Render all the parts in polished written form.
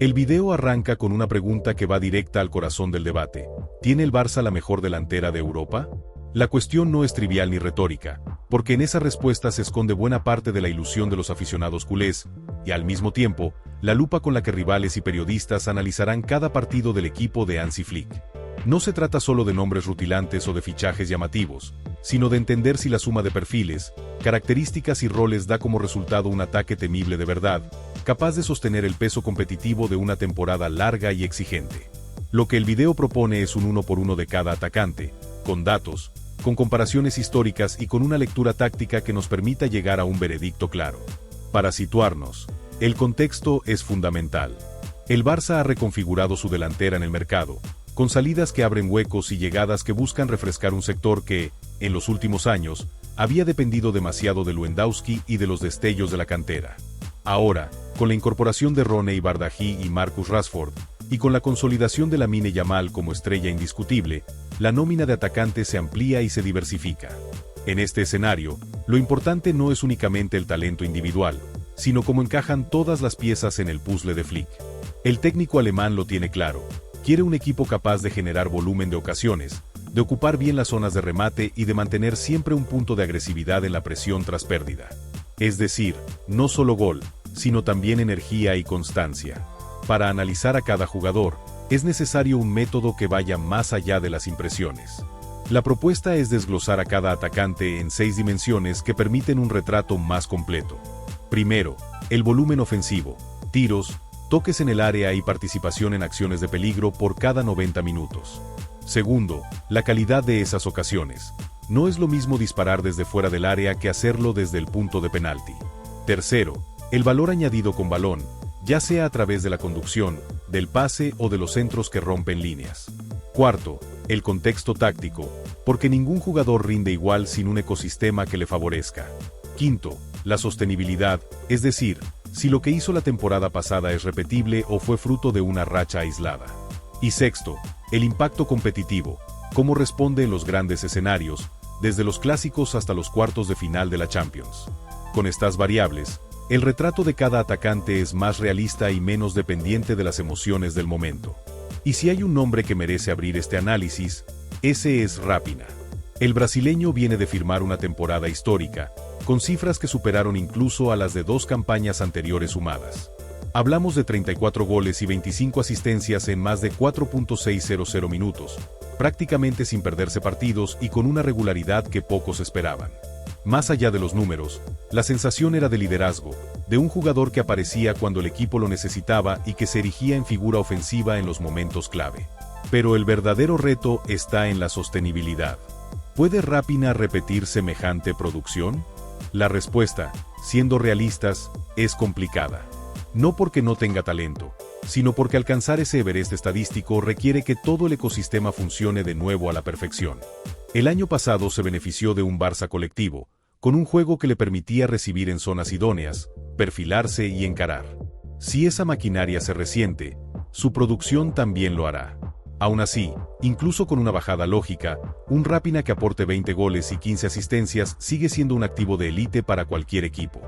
El video arranca con una pregunta que va directa al corazón del debate. ¿Tiene el Barça la mejor delantera de Europa? La cuestión no es trivial ni retórica, porque en esa respuesta se esconde buena parte de la ilusión de los aficionados culés, y al mismo tiempo, la lupa con la que rivales y periodistas analizarán cada partido del equipo de Hansi Flick. No se trata solo de nombres rutilantes o de fichajes llamativos, sino de entender si la suma de perfiles, características y roles da como resultado un ataque temible de verdad, capaz de sostener el peso competitivo de una temporada larga y exigente. Lo que el video propone es un 1-por-1 de cada atacante, con datos, con comparaciones históricas y con una lectura táctica que nos permita llegar a un veredicto claro. Para situarnos, el contexto es fundamental. El Barça ha reconfigurado su delantera en el mercado, con salidas que abren huecos y llegadas que buscan refrescar un sector que, en los últimos años, había dependido demasiado de Lewandowski y de los destellos de la cantera. Ahora, con la incorporación de Ronny Bardghji y Marcus Rashford, y con la consolidación de Lamine Yamal como estrella indiscutible, la nómina de atacantes se amplía y se diversifica. En este escenario, lo importante no es únicamente el talento individual, sino cómo encajan todas las piezas en el puzzle de Flick. El técnico alemán lo tiene claro. Quiere un equipo capaz de generar volumen de ocasiones, de ocupar bien las zonas de remate y de mantener siempre un punto de agresividad en la presión tras pérdida. Es decir, no solo gol, sino también energía y constancia. Para analizar a cada jugador, es necesario un método que vaya más allá de las impresiones. La propuesta es desglosar a cada atacante en 6 dimensiones que permiten un retrato más completo. Primero, el volumen ofensivo, tiros, toques en el área y participación en acciones de peligro por cada 90 minutos. Segundo, la calidad de esas ocasiones. No es lo mismo disparar desde fuera del área que hacerlo desde el punto de penalti. Tercero, el valor añadido con balón, ya sea a través de la conducción, del pase o de los centros que rompen líneas. Cuarto, el contexto táctico, porque ningún jugador rinde igual sin un ecosistema que le favorezca. Quinto, la sostenibilidad, es decir, si lo que hizo la temporada pasada es repetible o fue fruto de una racha aislada. Y sexto, el impacto competitivo, cómo responde en los grandes escenarios, desde los clásicos hasta los cuartos de final de la Champions. Con estas variables, el retrato de cada atacante es más realista y menos dependiente de las emociones del momento. Y si hay un nombre que merece abrir este análisis, ese es Raphinha. El brasileño viene de firmar una temporada histórica, con cifras que superaron incluso a las de 2 campañas anteriores sumadas. Hablamos de 34 goles y 25 asistencias en más de 4.600 minutos, prácticamente sin perderse partidos y con una regularidad que pocos esperaban. Más allá de los números, la sensación era de liderazgo, de un jugador que aparecía cuando el equipo lo necesitaba y que se erigía en figura ofensiva en los momentos clave. Pero el verdadero reto está en la sostenibilidad. ¿Puede Raphinha repetir semejante producción? La respuesta, siendo realistas, es complicada. No porque no tenga talento, sino porque alcanzar ese Everest estadístico requiere que todo el ecosistema funcione de nuevo a la perfección. El año pasado se benefició de un Barça colectivo, con un juego que le permitía recibir en zonas idóneas, perfilarse y encarar. Si esa maquinaria se resiente, su producción también lo hará. Aún así, incluso con una bajada lógica, un Raphinha que aporte 20 goles y 15 asistencias sigue siendo un activo de élite para cualquier equipo.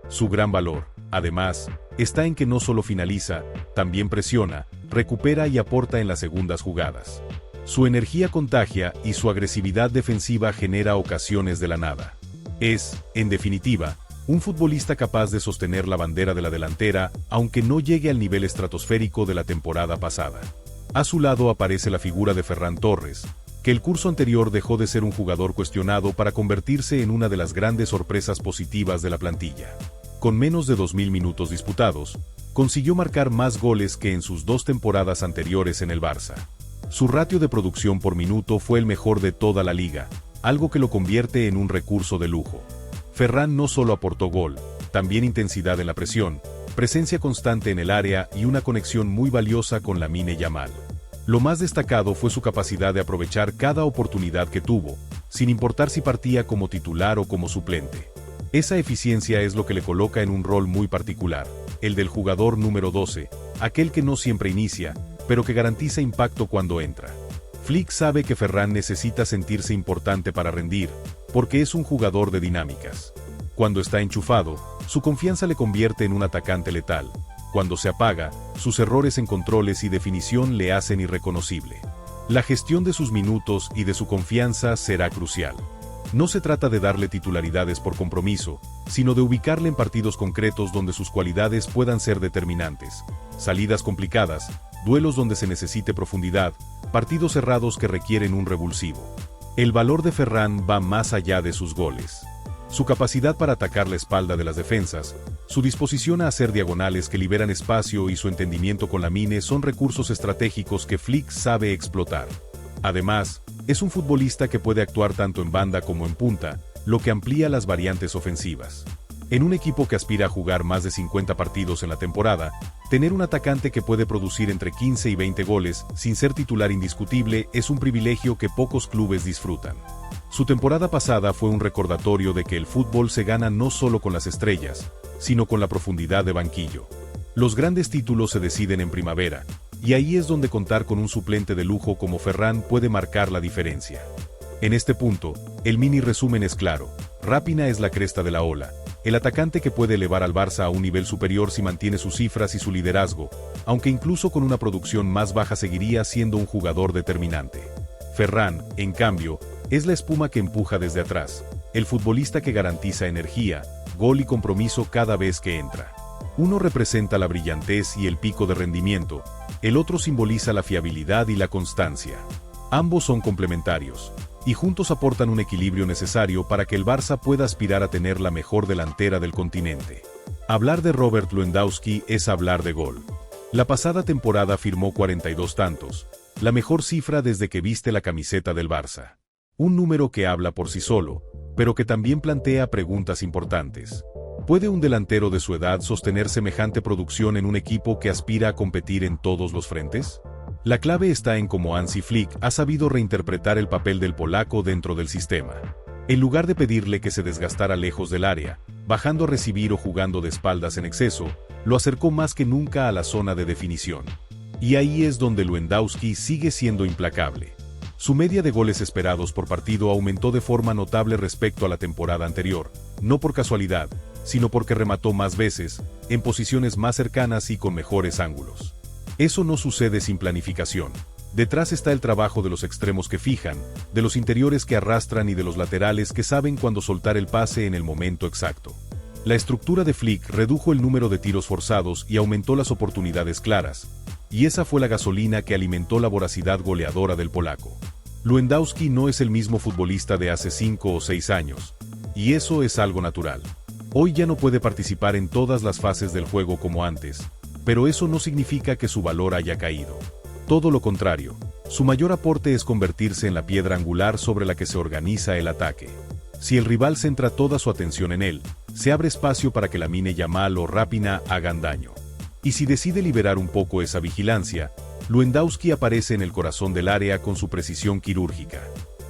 Su gran valor, además, está en que no solo finaliza, también presiona, recupera y aporta en las segundas jugadas. Su energía contagia y su agresividad defensiva genera ocasiones de la nada. Es, en definitiva, un futbolista capaz de sostener la bandera de la delantera, aunque no llegue al nivel estratosférico de la temporada pasada. A su lado aparece la figura de Ferran Torres, que el curso anterior dejó de ser un jugador cuestionado para convertirse en una de las grandes sorpresas positivas de la plantilla. Con menos de 2000 minutos disputados, consiguió marcar más goles que en sus 2 temporadas anteriores en el Barça. Su ratio de producción por minuto fue el mejor de toda la liga, algo que lo convierte en un recurso de lujo. Ferran no solo aportó gol, también intensidad en la presión, presencia constante en el área y una conexión muy valiosa con Lamine Yamal. Lo más destacado fue su capacidad de aprovechar cada oportunidad que tuvo, sin importar si partía como titular o como suplente. Esa eficiencia es lo que le coloca en un rol muy particular, el del jugador número 12, aquel que no siempre inicia, pero que garantiza impacto cuando entra. Flick sabe que Ferran necesita sentirse importante para rendir, porque es un jugador de dinámicas. Cuando está enchufado, su confianza le convierte en un atacante letal, Cuando se apaga, sus errores en controles y definición le hacen irreconocible. La gestión de sus minutos y de su confianza será crucial. No se trata de darle titularidades por compromiso, sino de ubicarle en partidos concretos donde sus cualidades puedan ser determinantes. Salidas complicadas, duelos donde se necesite profundidad, partidos cerrados que requieren un revulsivo. El valor de Ferran va más allá de sus goles. Su capacidad para atacar la espalda de las defensas, su disposición a hacer diagonales que liberan espacio y su entendimiento con Lamine son recursos estratégicos que Flick sabe explotar. Además, es un futbolista que puede actuar tanto en banda como en punta, lo que amplía las variantes ofensivas. En un equipo que aspira a jugar más de 50 partidos en la temporada, tener un atacante que puede producir entre 15 y 20 goles sin ser titular indiscutible es un privilegio que pocos clubes disfrutan. Su temporada pasada fue un recordatorio de que el fútbol se gana no solo con las estrellas, sino con la profundidad de banquillo. Los grandes títulos se deciden en primavera, y ahí es donde contar con un suplente de lujo como Ferran puede marcar la diferencia. En este punto, el mini resumen es claro: Raphinha es la cresta de la ola, el atacante que puede elevar al Barça a un nivel superior si mantiene sus cifras y su liderazgo, aunque incluso con una producción más baja seguiría siendo un jugador determinante. Ferran, en cambio, es la espuma que empuja desde atrás, el futbolista que garantiza energía, gol y compromiso cada vez que entra. Uno representa la brillantez y el pico de rendimiento, el otro simboliza la fiabilidad y la constancia. Ambos son complementarios, y juntos aportan un equilibrio necesario para que el Barça pueda aspirar a tener la mejor delantera del continente. Hablar de Robert Lewandowski es hablar de gol. La pasada temporada firmó 42 tantos, la mejor cifra desde que viste la camiseta del Barça. Un número que habla por sí solo, pero que también plantea preguntas importantes. ¿Puede un delantero de su edad sostener semejante producción en un equipo que aspira a competir en todos los frentes? La clave está en cómo Hansi Flick ha sabido reinterpretar el papel del polaco dentro del sistema. En lugar de pedirle que se desgastara lejos del área, bajando a recibir o jugando de espaldas en exceso, lo acercó más que nunca a la zona de definición. Y ahí es donde Lewandowski sigue siendo implacable. Su media de goles esperados por partido aumentó de forma notable respecto a la temporada anterior, no por casualidad, sino porque remató más veces, en posiciones más cercanas y con mejores ángulos. Eso no sucede sin planificación. Detrás está el trabajo de los extremos que fijan, de los interiores que arrastran y de los laterales que saben cuándo soltar el pase en el momento exacto. La estructura de Flick redujo el número de tiros forzados y aumentó las oportunidades claras, y esa fue la gasolina que alimentó la voracidad goleadora del polaco. Lewandowski no es el mismo futbolista de hace 5 o 6 años, y eso es algo natural. Hoy ya no puede participar en todas las fases del juego como antes, pero eso no significa que su valor haya caído. Todo lo contrario, su mayor aporte es convertirse en la piedra angular sobre la que se organiza el ataque. Si el rival centra toda su atención en él, se abre espacio para que Lamine Yamal o Raphinha hagan daño. Y si decide liberar un poco esa vigilancia, Lewandowski aparece en el corazón del área con su precisión quirúrgica.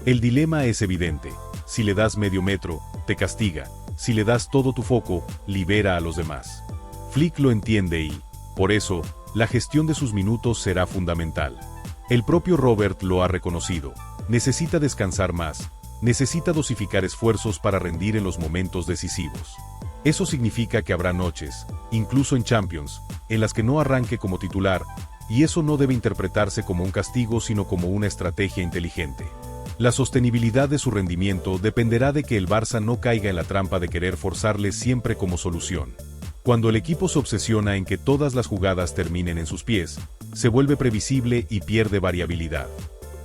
El dilema es evidente: si le das medio metro, te castiga; si le das todo tu foco, libera a los demás. Flick lo entiende y, por eso, la gestión de sus minutos será fundamental. El propio Robert lo ha reconocido: necesita descansar más, necesita dosificar esfuerzos para rendir en los momentos decisivos. Eso significa que habrá noches, incluso en Champions, en las que no arranque como titular, y eso no debe interpretarse como un castigo sino como una estrategia inteligente. La sostenibilidad de su rendimiento dependerá de que el Barça no caiga en la trampa de querer forzarle siempre como solución. Cuando el equipo se obsesiona en que todas las jugadas terminen en sus pies, se vuelve previsible y pierde variabilidad.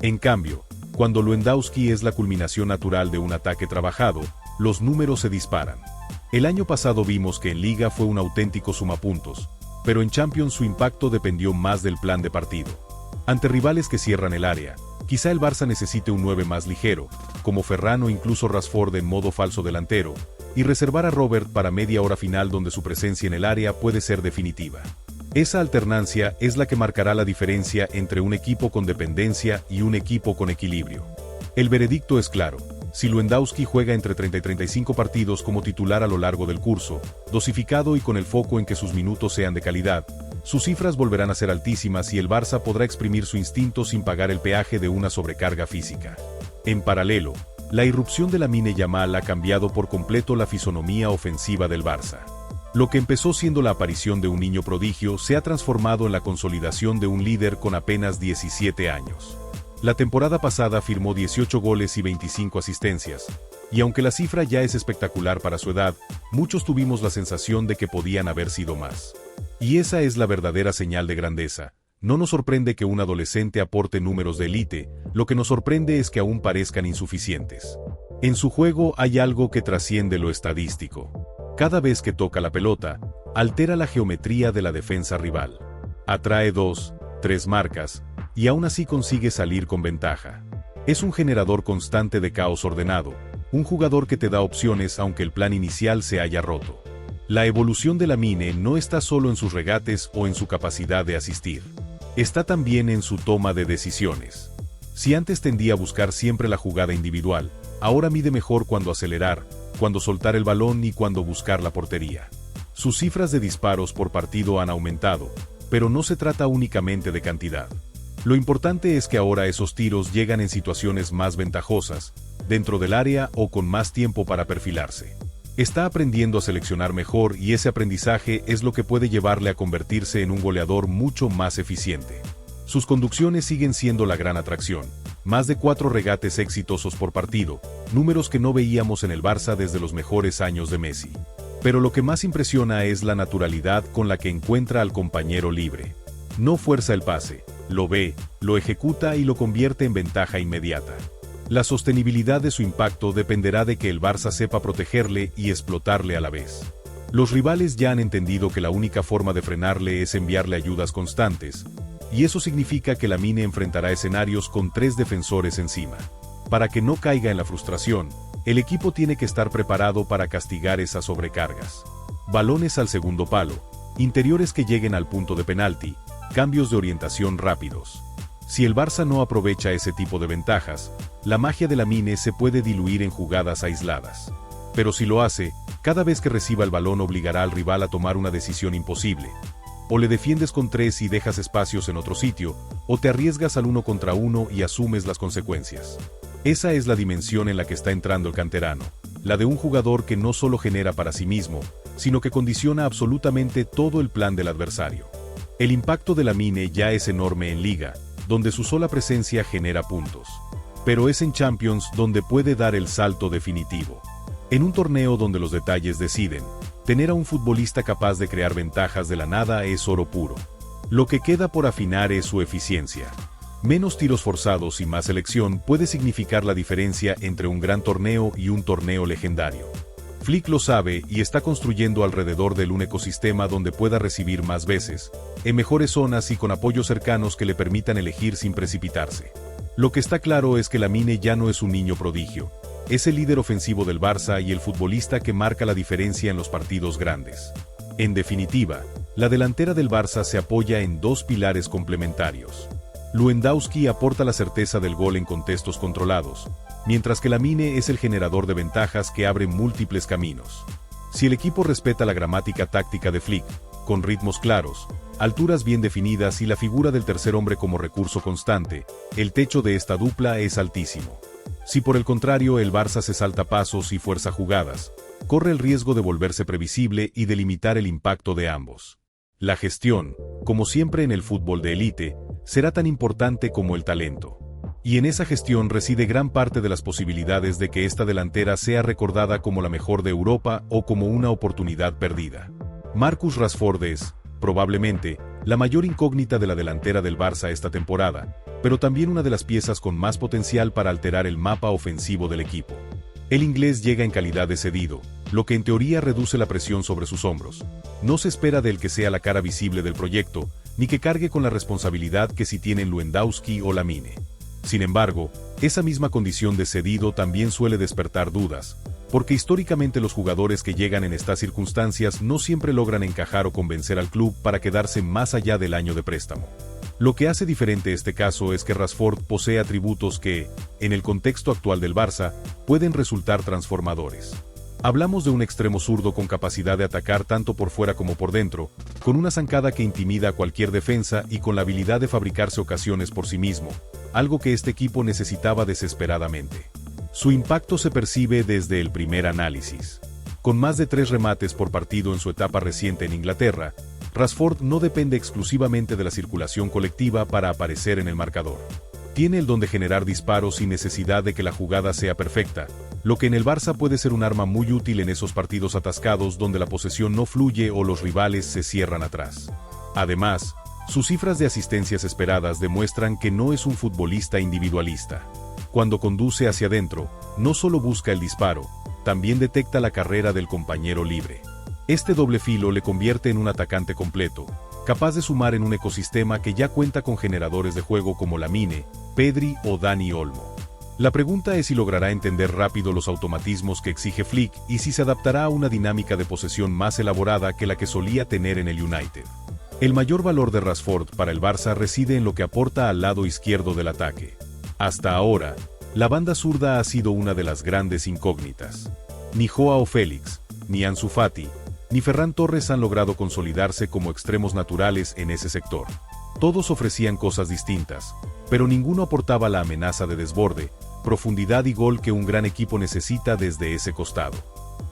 En cambio, cuando Lewandowski es la culminación natural de un ataque trabajado, los números se disparan. El año pasado vimos que en Liga fue un auténtico sumapuntos, pero en Champions su impacto dependió más del plan de partido. Ante rivales que cierran el área, quizá el Barça necesite un 9 más ligero, como Ferran o incluso Rashford en modo falso delantero, y reservar a Robert para media hora final donde su presencia en el área puede ser definitiva. Esa alternancia es la que marcará la diferencia entre un equipo con dependencia y un equipo con equilibrio. El veredicto es claro: si Lewandowski juega entre 30 y 35 partidos como titular a lo largo del curso, dosificado y con el foco en que sus minutos sean de calidad, sus cifras volverán a ser altísimas y el Barça podrá exprimir su instinto sin pagar el peaje de una sobrecarga física. En paralelo, la irrupción de Lamine Yamal ha cambiado por completo la fisonomía ofensiva del Barça. Lo que empezó siendo la aparición de un niño prodigio se ha transformado en la consolidación de un líder con apenas 17 años. La temporada pasada firmó 18 goles y 25 asistencias, y aunque la cifra ya es espectacular para su edad, muchos tuvimos la sensación de que podían haber sido más. Y esa es la verdadera señal de grandeza. No nos sorprende que un adolescente aporte números de élite, lo que nos sorprende es que aún parezcan insuficientes. En su juego hay algo que trasciende lo estadístico. Cada vez que toca la pelota, altera la geometría de la defensa rival. Atrae 2, 3 marcas, y aún así consigue salir con ventaja. Es un generador constante de caos ordenado, un jugador que te da opciones aunque el plan inicial se haya roto. La evolución de Lamine no está solo en sus regates o en su capacidad de asistir. Está también en su toma de decisiones. Si antes tendía a buscar siempre la jugada individual, ahora mide mejor cuándo acelerar, cuándo soltar el balón y cuándo buscar la portería. Sus cifras de disparos por partido han aumentado, pero no se trata únicamente de cantidad. Lo importante es que ahora esos tiros llegan en situaciones más ventajosas, dentro del área o con más tiempo para perfilarse. Está aprendiendo a seleccionar mejor y ese aprendizaje es lo que puede llevarle a convertirse en un goleador mucho más eficiente. Sus conducciones siguen siendo la gran atracción. Más de 4 regates exitosos por partido, números que no veíamos en el Barça desde los mejores años de Messi. Pero lo que más impresiona es la naturalidad con la que encuentra al compañero libre. No fuerza el pase, lo ve, lo ejecuta y lo convierte en ventaja inmediata. La sostenibilidad de su impacto dependerá de que el Barça sepa protegerle y explotarle a la vez. Los rivales ya han entendido que la única forma de frenarle es enviarle ayudas constantes, y eso significa que Lamine enfrentará escenarios con 3 defensores encima. Para que no caiga en la frustración, el equipo tiene que estar preparado para castigar esas sobrecargas. Balones al segundo palo, interiores que lleguen al punto de penalti, cambios de orientación rápidos. Si el Barça no aprovecha ese tipo de ventajas, la magia de Lamine se puede diluir en jugadas aisladas. Pero si lo hace, cada vez que reciba el balón obligará al rival a tomar una decisión imposible. O le defiendes con 3 y dejas espacios en otro sitio, o te arriesgas al 1 contra 1 y asumes las consecuencias. Esa es la dimensión en la que está entrando el canterano, la de un jugador que no solo genera para sí mismo, sino que condiciona absolutamente todo el plan del adversario. El impacto de Lamine ya es enorme en Liga, donde su sola presencia genera puntos. Pero es en Champions donde puede dar el salto definitivo. En un torneo donde los detalles deciden, tener a un futbolista capaz de crear ventajas de la nada es oro puro. Lo que queda por afinar es su eficiencia. Menos tiros forzados y más selección puede significar la diferencia entre un gran torneo y un torneo legendario. Flick lo sabe y está construyendo alrededor de él un ecosistema donde pueda recibir más veces, en mejores zonas y con apoyos cercanos que le permitan elegir sin precipitarse. Lo que está claro es que Lamine ya no es un niño prodigio. Es el líder ofensivo del Barça y el futbolista que marca la diferencia en los partidos grandes. En definitiva, la delantera del Barça se apoya en 2 pilares complementarios. Lewandowski aporta la certeza del gol en contextos controlados, mientras que Lamine es el generador de ventajas que abre múltiples caminos. Si el equipo respeta la gramática táctica de Flick, con ritmos claros, alturas bien definidas y la figura del tercer hombre como recurso constante, el techo de esta dupla es altísimo. Si por el contrario el Barça se salta pasos y fuerza jugadas, corre el riesgo de volverse previsible y de limitar el impacto de ambos. La gestión, como siempre en el fútbol de élite, será tan importante como el talento. Y en esa gestión reside gran parte de las posibilidades de que esta delantera sea recordada como la mejor de Europa o como una oportunidad perdida. Marcus Rashford es, probablemente, la mayor incógnita de la delantera del Barça esta temporada, pero también una de las piezas con más potencial para alterar el mapa ofensivo del equipo. El inglés llega en calidad de cedido, lo que en teoría reduce la presión sobre sus hombros. No se espera de él que sea la cara visible del proyecto, ni que cargue con la responsabilidad que si tienen Lewandowski o Lamine. Sin embargo, esa misma condición de cedido también suele despertar dudas, porque históricamente los jugadores que llegan en estas circunstancias no siempre logran encajar o convencer al club para quedarse más allá del año de préstamo. Lo que hace diferente este caso es que Rashford posee atributos que, en el contexto actual del Barça, pueden resultar transformadores. Hablamos de un extremo zurdo con capacidad de atacar tanto por fuera como por dentro, con una zancada que intimida a cualquier defensa y con la habilidad de fabricarse ocasiones por sí mismo, algo que este equipo necesitaba desesperadamente. Su impacto se percibe desde el primer análisis. Con más de 3 remates por partido en su etapa reciente en Inglaterra, Rashford no depende exclusivamente de la circulación colectiva para aparecer en el marcador. Tiene el don de generar disparos sin necesidad de que la jugada sea perfecta, lo que en el Barça puede ser un arma muy útil en esos partidos atascados donde la posesión no fluye o los rivales se cierran atrás. Además, sus cifras de asistencias esperadas demuestran que no es un futbolista individualista. Cuando conduce hacia adentro, no solo busca el disparo, también detecta la carrera del compañero libre. Este doble filo le convierte en un atacante completo, capaz de sumar en un ecosistema que ya cuenta con generadores de juego como Lamine, Pedri o Dani Olmo. La pregunta es si logrará entender rápido los automatismos que exige Flick y si se adaptará a una dinámica de posesión más elaborada que la que solía tener en el United. El mayor valor de Rashford para el Barça reside en lo que aporta al lado izquierdo del ataque. Hasta ahora, la banda zurda ha sido una de las grandes incógnitas. Ni Joao Félix, ni Ansu Fati, ni Ferran Torres han logrado consolidarse como extremos naturales en ese sector. Todos ofrecían cosas distintas, pero ninguno aportaba la amenaza de desborde, profundidad y gol que un gran equipo necesita desde ese costado.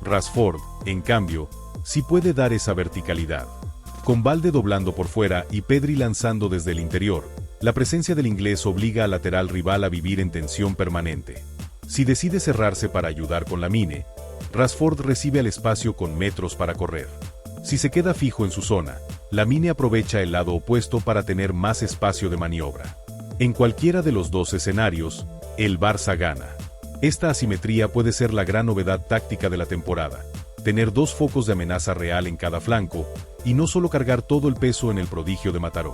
Rashford, en cambio, sí puede dar esa verticalidad. Con Valde doblando por fuera y Pedri lanzando desde el interior, la presencia del inglés obliga al lateral rival a vivir en tensión permanente. Si decide cerrarse para ayudar con Lamine, Rashford recibe al espacio con metros para correr. Si se queda fijo en su zona, Lamine aprovecha el lado opuesto para tener más espacio de maniobra. En cualquiera de los dos escenarios, el Barça gana. Esta asimetría puede ser la gran novedad táctica de la temporada. Tener dos focos de amenaza real en cada flanco, y no solo cargar todo el peso en el prodigio de Mataró.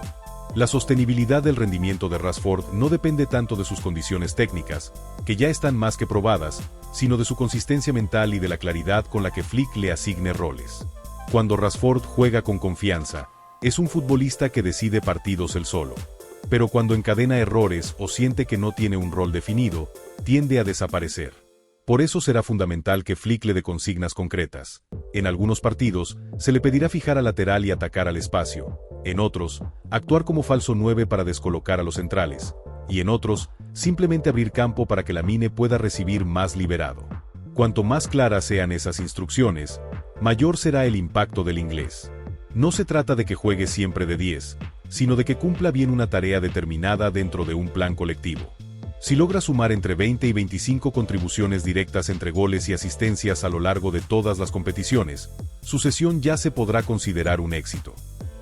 La sostenibilidad del rendimiento de Rashford no depende tanto de sus condiciones técnicas, que ya están más que probadas, sino de su consistencia mental y de la claridad con la que Flick le asigne roles. Cuando Rashford juega con confianza, es un futbolista que decide partidos él solo. Pero cuando encadena errores o siente que no tiene un rol definido, tiende a desaparecer. Por eso será fundamental que Flick le dé consignas concretas. En algunos partidos, se le pedirá fijar al lateral y atacar al espacio. En otros, actuar como falso 9 para descolocar a los centrales. Y en otros, simplemente abrir campo para que Lamine pueda recibir más liberado. Cuanto más claras sean esas instrucciones, mayor será el impacto del inglés. No se trata de que juegue siempre de 10, sino de que cumpla bien una tarea determinada dentro de un plan colectivo. Si logra sumar entre 20 y 25 contribuciones directas entre goles y asistencias a lo largo de todas las competiciones, su cesión ya se podrá considerar un éxito.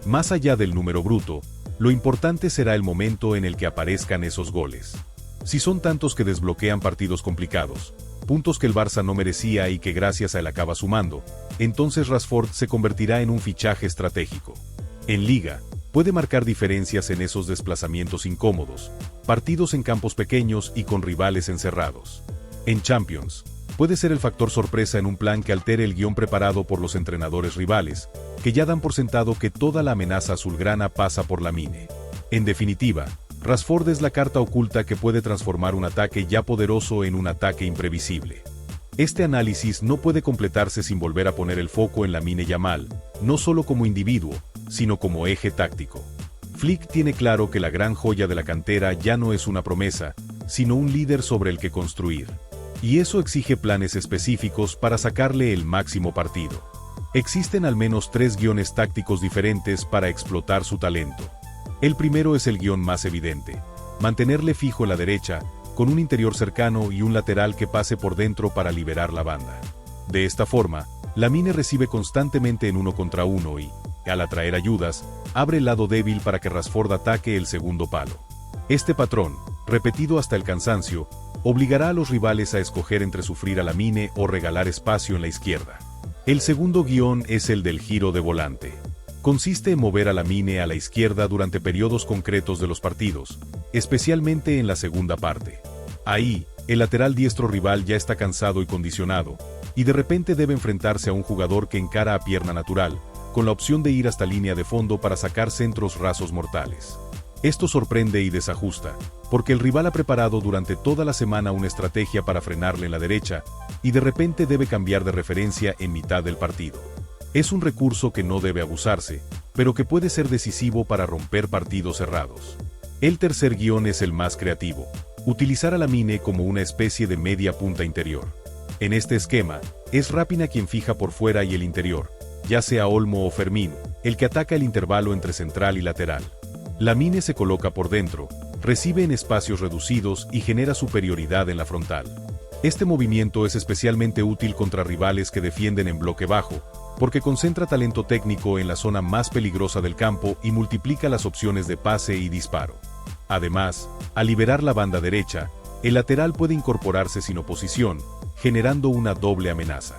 Más allá del número bruto, lo importante será el momento en el que aparezcan esos goles. Si son tantos que desbloquean partidos complicados, puntos que el Barça no merecía y que gracias a él acaba sumando, entonces Rashford se convertirá en un fichaje estratégico. En Liga, puede marcar diferencias en esos desplazamientos incómodos, partidos en campos pequeños y con rivales encerrados. En Champions, puede ser el factor sorpresa en un plan que altere el guión preparado por los entrenadores rivales, que ya dan por sentado que toda la amenaza azulgrana pasa por Lamine. En definitiva, Rashford es la carta oculta que puede transformar un ataque ya poderoso en un ataque imprevisible. Este análisis no puede completarse sin volver a poner el foco en Lamine Yamal, no solo como individuo, sino como eje táctico. Flick tiene claro que la gran joya de la cantera ya no es una promesa, sino un líder sobre el que construir. Y eso exige planes específicos para sacarle el máximo partido. Existen al menos 3 guiones tácticos diferentes para explotar su talento. El primero es el guión más evidente: mantenerle fijo en la derecha, con un interior cercano y un lateral que pase por dentro para liberar la banda. De esta forma, Lamine recibe constantemente en 1 contra 1 y, al atraer ayudas, abre el lado débil para que Rashford ataque el segundo palo. Este patrón, repetido hasta el cansancio, obligará a los rivales a escoger entre sufrir a Lamine o regalar espacio en la izquierda. El segundo guión es el del giro de volante. Consiste en mover a Lamine a la izquierda durante periodos concretos de los partidos, especialmente en la segunda parte. Ahí, el lateral diestro rival ya está cansado y condicionado, y de repente debe enfrentarse a un jugador que encara a pierna natural, con la opción de ir hasta línea de fondo para sacar centros rasos mortales. Esto sorprende y desajusta, porque el rival ha preparado durante toda la semana una estrategia para frenarle en la derecha, y de repente debe cambiar de referencia en mitad del partido. Es un recurso que no debe abusarse, pero que puede ser decisivo para romper partidos cerrados. El tercer guión es el más creativo: utilizar a Lamine como una especie de media punta interior. En este esquema, es Rapina quien fija por fuera y el interior, ya sea Olmo o Fermín, el que ataca el intervalo entre central y lateral. Lamine se coloca por dentro, recibe en espacios reducidos y genera superioridad en la frontal. Este movimiento es especialmente útil contra rivales que defienden en bloque bajo, porque concentra talento técnico en la zona más peligrosa del campo y multiplica las opciones de pase y disparo. Además, al liberar la banda derecha, el lateral puede incorporarse sin oposición, generando una doble amenaza.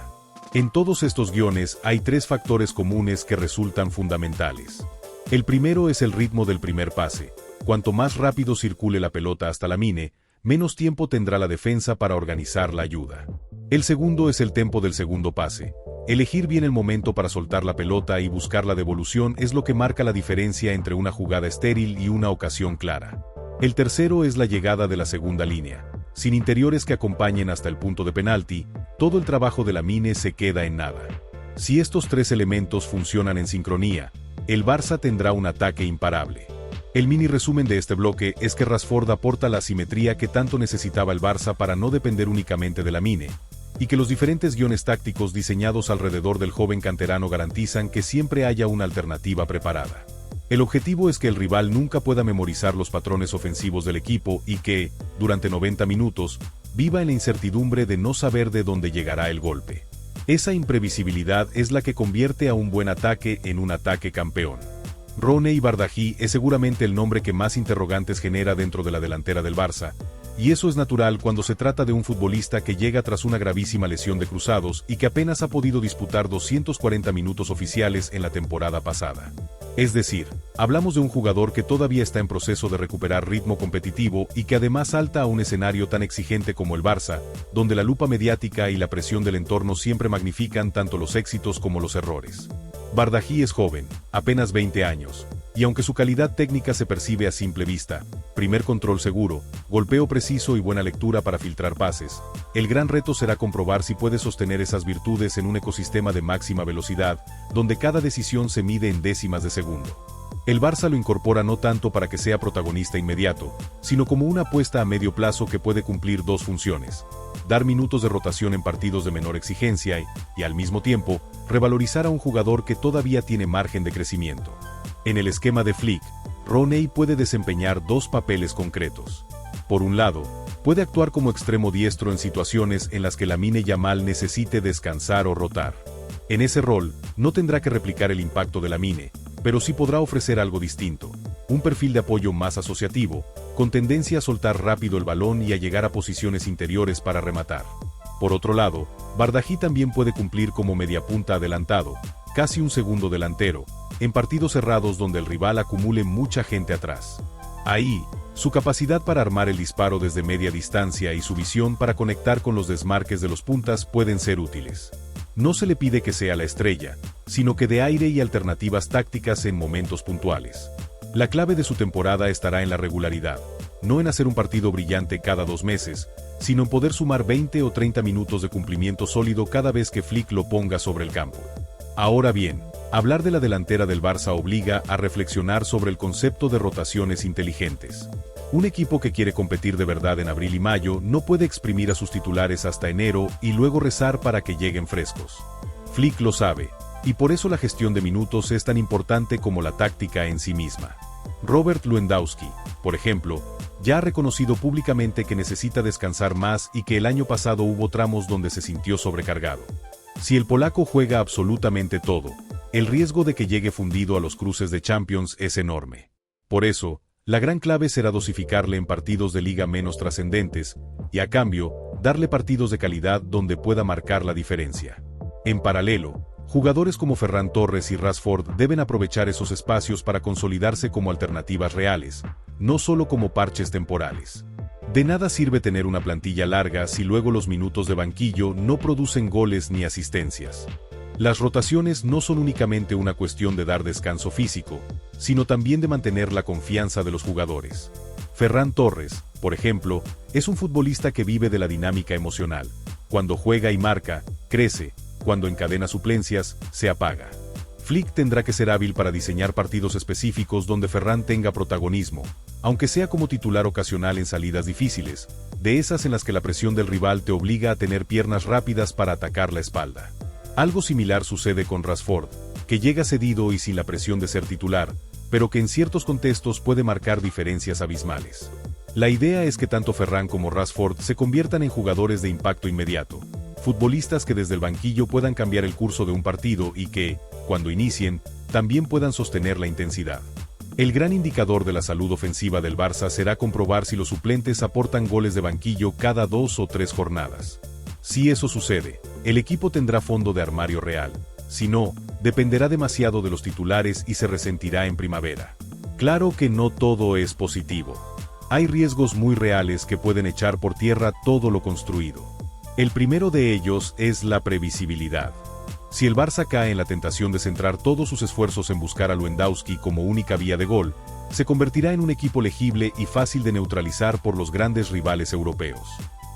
En todos estos guiones hay tres factores comunes que resultan fundamentales. El primero es el ritmo del primer pase. Cuanto más rápido circule la pelota hasta Lamine, menos tiempo tendrá la defensa para organizar la ayuda. El segundo es el tempo del segundo pase. Elegir bien el momento para soltar la pelota y buscar la devolución es lo que marca la diferencia entre una jugada estéril y una ocasión clara. El tercero es la llegada de la segunda línea. Sin interiores que acompañen hasta el punto de penalti, todo el trabajo de Lamine se queda en nada. Si estos tres elementos funcionan en sincronía, el Barça tendrá un ataque imparable. El mini resumen de este bloque es que Rashford aporta la asimetría que tanto necesitaba el Barça para no depender únicamente de Lamine, y que los diferentes guiones tácticos diseñados alrededor del joven canterano garantizan que siempre haya una alternativa preparada. El objetivo es que el rival nunca pueda memorizar los patrones ofensivos del equipo y que, durante 90 minutos, viva en la incertidumbre de no saber de dónde llegará el golpe. Esa imprevisibilidad es la que convierte a un buen ataque en un ataque campeón. Roney Bardghí es seguramente el nombre que más interrogantes genera dentro de la delantera del Barça, y eso es natural cuando se trata de un futbolista que llega tras una gravísima lesión de cruzados y que apenas ha podido disputar 240 minutos oficiales en la temporada pasada. Es decir, hablamos de un jugador que todavía está en proceso de recuperar ritmo competitivo y que además salta a un escenario tan exigente como el Barça, donde la lupa mediática y la presión del entorno siempre magnifican tanto los éxitos como los errores. Bardghí es joven, apenas 20 años, y aunque su calidad técnica se percibe a simple vista, primer control seguro, golpeo preciso y buena lectura para filtrar pases, el gran reto será comprobar si puede sostener esas virtudes en un ecosistema de máxima velocidad, donde cada decisión se mide en décimas de segundo. El Barça lo incorpora no tanto para que sea protagonista inmediato, sino como una apuesta a medio plazo que puede cumplir dos funciones: dar minutos de rotación en partidos de menor exigencia y, al mismo tiempo, revalorizar a un jugador que todavía tiene margen de crecimiento. En el esquema de Flick, Roney puede desempeñar dos papeles concretos. Por un lado, puede actuar como extremo diestro en situaciones en las que Lamine Yamal necesite descansar o rotar. En ese rol, no tendrá que replicar el impacto de Lamine, pero sí podrá ofrecer algo distinto, un perfil de apoyo más asociativo, con tendencia a soltar rápido el balón y a llegar a posiciones interiores para rematar. Por otro lado, Bardghí también puede cumplir como mediapunta adelantado, casi un segundo delantero, en partidos cerrados donde el rival acumule mucha gente atrás. Ahí, su capacidad para armar el disparo desde media distancia y su visión para conectar con los desmarques de los puntas pueden ser útiles. No se le pide que sea la estrella, sino que dé aire y alternativas tácticas en momentos puntuales. La clave de su temporada estará en la regularidad, no en hacer un partido brillante cada 2 meses, sino en poder sumar 20 o 30 minutos de cumplimiento sólido cada vez que Flick lo ponga sobre el campo. Ahora bien, hablar de la delantera del Barça obliga a reflexionar sobre el concepto de rotaciones inteligentes. Un equipo que quiere competir de verdad en abril y mayo no puede exprimir a sus titulares hasta enero y luego rezar para que lleguen frescos. Flick lo sabe, y por eso la gestión de minutos es tan importante como la táctica en sí misma. Robert Lewandowski, por ejemplo, ya ha reconocido públicamente que necesita descansar más y que el año pasado hubo tramos donde se sintió sobrecargado. Si el polaco juega absolutamente todo, el riesgo de que llegue fundido a los cruces de Champions es enorme. Por eso, la gran clave será dosificarle en partidos de liga menos trascendentes, y a cambio, darle partidos de calidad donde pueda marcar la diferencia. En paralelo, jugadores como Ferran Torres y Rashford deben aprovechar esos espacios para consolidarse como alternativas reales, no solo como parches temporales. De nada sirve tener una plantilla larga si luego los minutos de banquillo no producen goles ni asistencias. Las rotaciones no son únicamente una cuestión de dar descanso físico, sino también de mantener la confianza de los jugadores. Ferran Torres, por ejemplo, es un futbolista que vive de la dinámica emocional. Cuando juega y marca, crece; cuando encadena suplencias, se apaga. Flick tendrá que ser hábil para diseñar partidos específicos donde Ferran tenga protagonismo, aunque sea como titular ocasional en salidas difíciles, de esas en las que la presión del rival te obliga a tener piernas rápidas para atacar la espalda. Algo similar sucede con Rashford, que llega cedido y sin la presión de ser titular, pero que en ciertos contextos puede marcar diferencias abismales. La idea es que tanto Ferran como Rashford se conviertan en jugadores de impacto inmediato, futbolistas que desde el banquillo puedan cambiar el curso de un partido y que, cuando inicien, también puedan sostener la intensidad. El gran indicador de la salud ofensiva del Barça será comprobar si los suplentes aportan goles de banquillo cada 2 o 3 jornadas. Si eso sucede, el equipo tendrá fondo de armario real. Si no, dependerá demasiado de los titulares y se resentirá en primavera. Claro que no todo es positivo. Hay riesgos muy reales que pueden echar por tierra todo lo construido. El primero de ellos es la previsibilidad. Si el Barça cae en la tentación de centrar todos sus esfuerzos en buscar a Lewandowski como única vía de gol, se convertirá en un equipo legible y fácil de neutralizar por los grandes rivales europeos.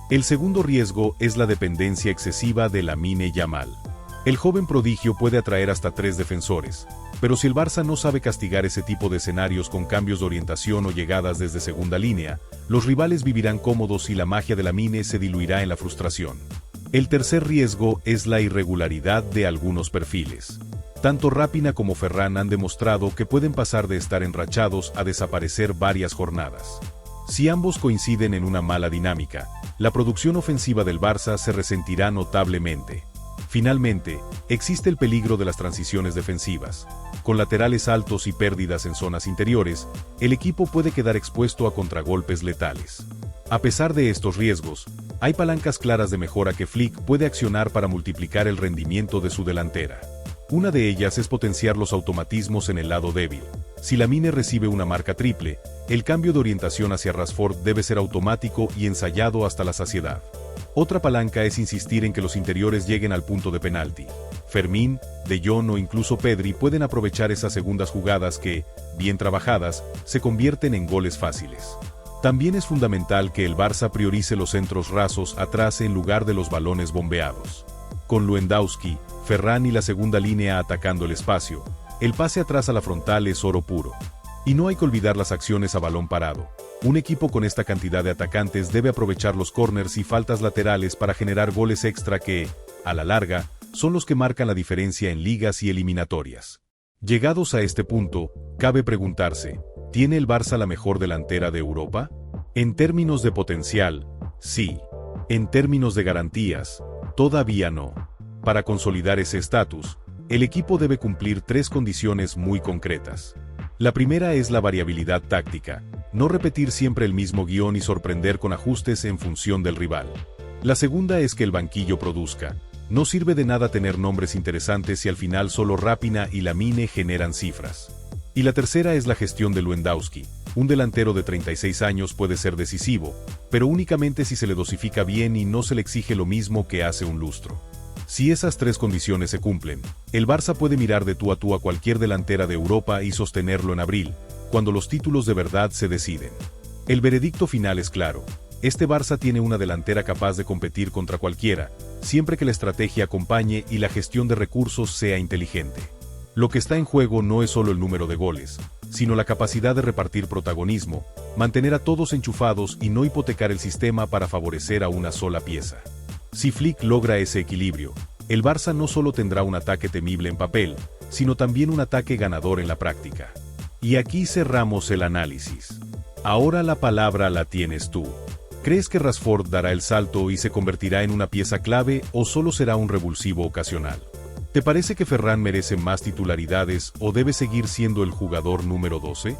El segundo riesgo es la dependencia excesiva de Lamine Yamal. El joven prodigio puede atraer hasta 3 defensores, pero si el Barça no sabe castigar ese tipo de escenarios con cambios de orientación o llegadas desde segunda línea, los rivales vivirán cómodos y la magia de Lamine se diluirá en la frustración. El tercer riesgo es la irregularidad de algunos perfiles. Tanto Raphinha como Ferran han demostrado que pueden pasar de estar enrachados a desaparecer varias jornadas. Si ambos coinciden en una mala dinámica, la producción ofensiva del Barça se resentirá notablemente. Finalmente, existe el peligro de las transiciones defensivas. Con laterales altos y pérdidas en zonas interiores, el equipo puede quedar expuesto a contragolpes letales. A pesar de estos riesgos, hay palancas claras de mejora que Flick puede accionar para multiplicar el rendimiento de su delantera. Una de ellas es potenciar los automatismos en el lado débil. Si Lamine recibe una marca triple, el cambio de orientación hacia Rashford debe ser automático y ensayado hasta la saciedad. Otra palanca es insistir en que los interiores lleguen al punto de penalti. Fermín, De Jong o incluso Pedri pueden aprovechar esas segundas jugadas que, bien trabajadas, se convierten en goles fáciles. También es fundamental que el Barça priorice los centros rasos atrás en lugar de los balones bombeados. Con Lewandowski, Ferran y la segunda línea atacando el espacio, el pase atrás a la frontal es oro puro. Y no hay que olvidar las acciones a balón parado. Un equipo con esta cantidad de atacantes debe aprovechar los corners y faltas laterales para generar goles extra que, a la larga, son los que marcan la diferencia en ligas y eliminatorias. Llegados a este punto, cabe preguntarse, ¿tiene el Barça la mejor delantera de Europa? En términos de potencial, sí. En términos de garantías, todavía no. Para consolidar ese estatus, el equipo debe cumplir 3 condiciones muy concretas. La primera es la variabilidad táctica, no repetir siempre el mismo guión y sorprender con ajustes en función del rival. La segunda es que el banquillo produzca. No sirve de nada tener nombres interesantes si al final solo Raphinha y Lamine generan cifras. Y la tercera es la gestión de Lewandowski. Un delantero de 36 años puede ser decisivo, pero únicamente si se le dosifica bien y no se le exige lo mismo que hace un lustro. Si esas 3 condiciones se cumplen, el Barça puede mirar de tú a cualquier delantera de Europa y sostenerlo en abril, cuando los títulos de verdad se deciden. El veredicto final es claro. Este Barça tiene una delantera capaz de competir contra cualquiera, siempre que la estrategia acompañe y la gestión de recursos sea inteligente. Lo que está en juego no es solo el número de goles, sino la capacidad de repartir protagonismo, mantener a todos enchufados y no hipotecar el sistema para favorecer a una sola pieza. Si Flick logra ese equilibrio, el Barça no solo tendrá un ataque temible en papel, sino también un ataque ganador en la práctica. Y aquí cerramos el análisis. Ahora la palabra la tienes tú. ¿Crees que Rashford dará el salto y se convertirá en una pieza clave o solo será un revulsivo ocasional? ¿Te parece que Ferran merece más titularidades o debe seguir siendo el jugador número 12?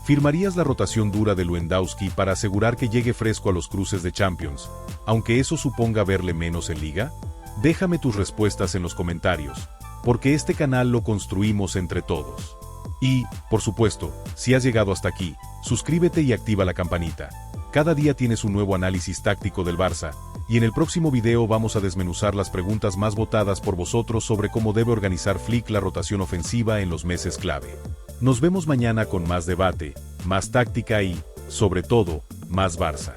¿Firmarías la rotación dura de Lewandowski para asegurar que llegue fresco a los cruces de Champions, aunque eso suponga verle menos en Liga? Déjame tus respuestas en los comentarios, porque este canal lo construimos entre todos. Y, por supuesto, si has llegado hasta aquí, suscríbete y activa la campanita. Cada día tienes un nuevo análisis táctico del Barça, y en el próximo video vamos a desmenuzar las preguntas más votadas por vosotros sobre cómo debe organizar Flick la rotación ofensiva en los meses clave. Nos vemos mañana con más debate, más táctica y, sobre todo, más Barça.